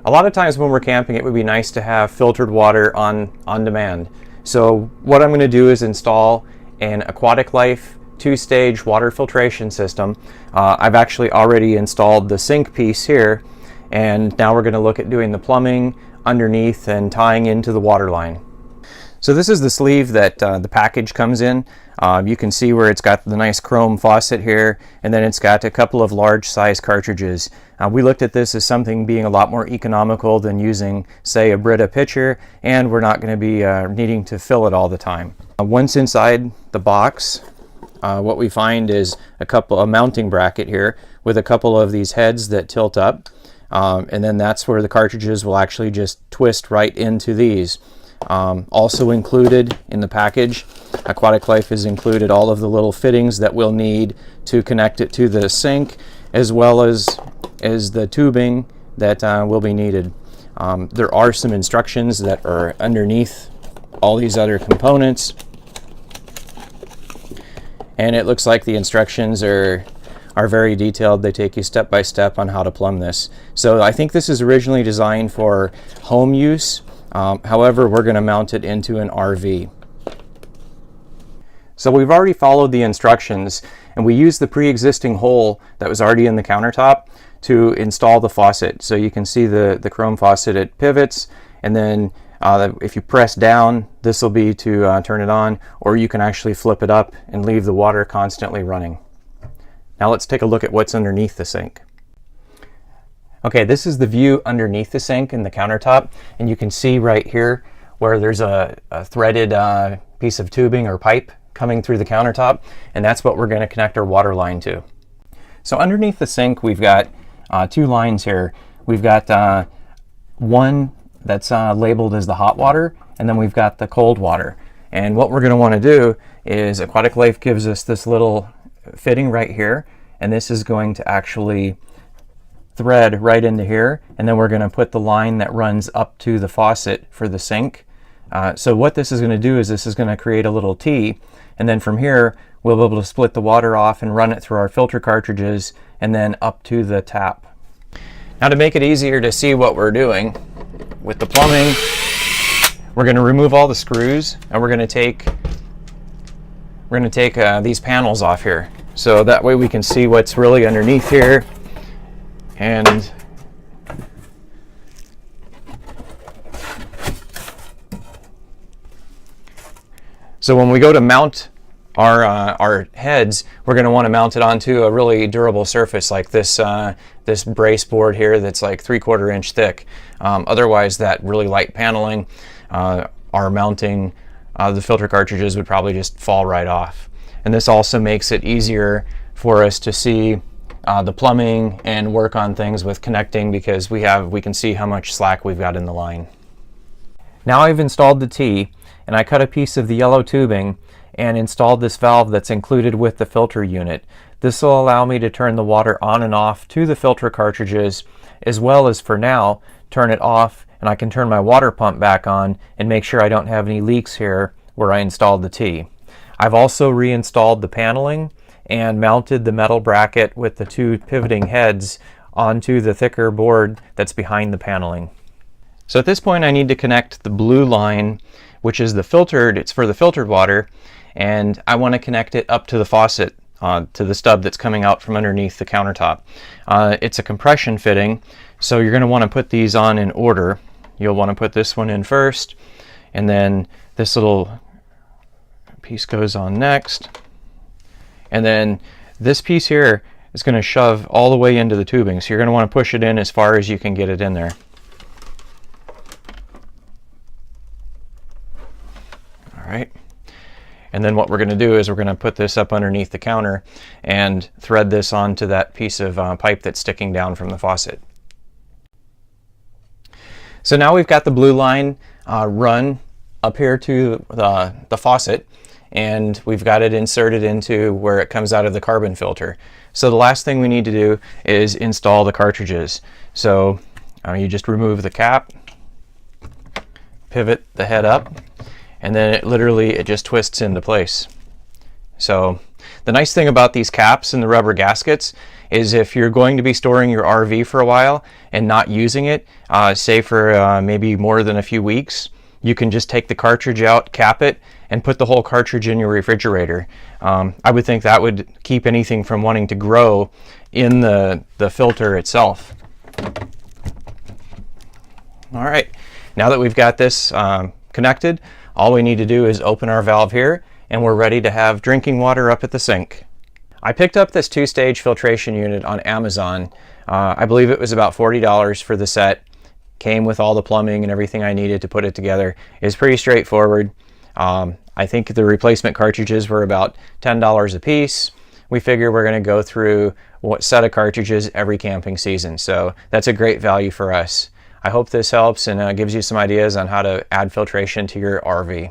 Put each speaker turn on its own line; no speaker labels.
A lot of times when we're camping, it would be nice to have filtered water on demand. So what I'm going to do is install an Aquatic Life two-stage water filtration system. I've actually already installed the sink piece here, and now we're going to look at doing the plumbing underneath and tying into the water line. So this is the sleeve that the package comes in. You can see where it's got the nice chrome faucet here, and then it's got a couple of large size cartridges. We looked at this as something being a lot more economical than using, say, a Brita pitcher, and we're not going to be needing to fill it all the time. Once inside the box, what we find is a mounting bracket here with a couple of these heads that tilt up, and then that's where the cartridges will actually just twist right into these. Also included in the package, Aquatic Life has included all of the little fittings that we'll need to connect it to the sink, as well as the tubing that will be needed. There are some instructions that are underneath all these other components, and it looks like the instructions are very detailed. They take you step by step on how to plumb this. So I think this is originally designed for home use. However, we're going to mount it into an RV. So we've already followed the instructions, and we used the pre-existing hole that was already in the countertop to install the faucet. So you can see the chrome faucet, it pivots, and then if you press down, this will be to turn it on, or you can actually flip it up and leave the water constantly running. Now let's take a look at what's underneath the sink. Okay, this is the view underneath the sink and the countertop, and you can see right here where there's a threaded piece of tubing or pipe coming through the countertop, and that's what we're going to connect our water line to. So underneath the sink, we've got two lines here. We've got one that's labeled as the hot water, and then we've got the cold water. And what we're going to want to do is Aquatic Life gives us this little fitting right here, and this is going to actually thread right into here, and then we're going to put the line that runs up to the faucet for the sink. So what this is going to do is this is going to create a little T, and then from here we'll be able to split the water off and run it through our filter cartridges and then up to the tap. Now, to make it easier to see what we're doing with the plumbing, we're going to remove all the screws, and we're going to take these panels off here, so that way we can see what's really underneath here. And so when we go to mount our heads, we're going to want to mount it onto a really durable surface like this this brace board here that's like 3/4 inch thick. Otherwise, that really light paneling, our mounting the filter cartridges would probably just fall right off. And this also makes it easier for us to see the plumbing and work on things with connecting, because we can see how much slack we've got in the line. Now I've installed the T, and I cut a piece of the yellow tubing and installed this valve that's included with the filter unit. This will allow me to turn the water on and off to the filter cartridges, as well as, for now, turn it off, and I can turn my water pump back on and make sure I don't have any leaks here where I installed the T. I've also reinstalled the paneling and mounted the metal bracket with the two pivoting heads onto the thicker board that's behind the paneling. So at this point I need to connect the blue line, which is it's for the filtered water, and I want to connect it up to the faucet, to the stub that's coming out from underneath the countertop. It's a compression fitting, so you're going to want to put these on in order. You'll want to put this one in first, and then this little piece goes on next. And then this piece here is going to shove all the way into the tubing, so you're going to want to push it in as far as you can get it in there. All right. And then what we're going to do is we're going to put this up underneath the counter and thread this onto that piece of pipe that's sticking down from the faucet. So now we've got the blue line run up here to the faucet, and we've got it inserted into where it comes out of the carbon filter. So the last thing we need to do is install the cartridges. So you just remove the cap, pivot the head up, and then it just twists into place. So The nice thing about these caps and the rubber gaskets is if you're going to be storing your RV for a while and not using it, say for maybe more than a few weeks, you can just take the cartridge out, cap it, and put the whole cartridge in your refrigerator. I would think that would keep anything from wanting to grow in the filter itself. All right, now that we've got this connected, all we need to do is open our valve here, and we're ready to have drinking water up at the sink. I picked up this 2-stage filtration unit on Amazon. I believe it was about $40 for the set. Came with all the plumbing and everything I needed to put it together. It's pretty straightforward. I think the replacement cartridges were about $10 a piece. We figure we're going to go through what set of cartridges every camping season, so that's a great value for us. I hope this helps and gives you some ideas on how to add filtration to your RV.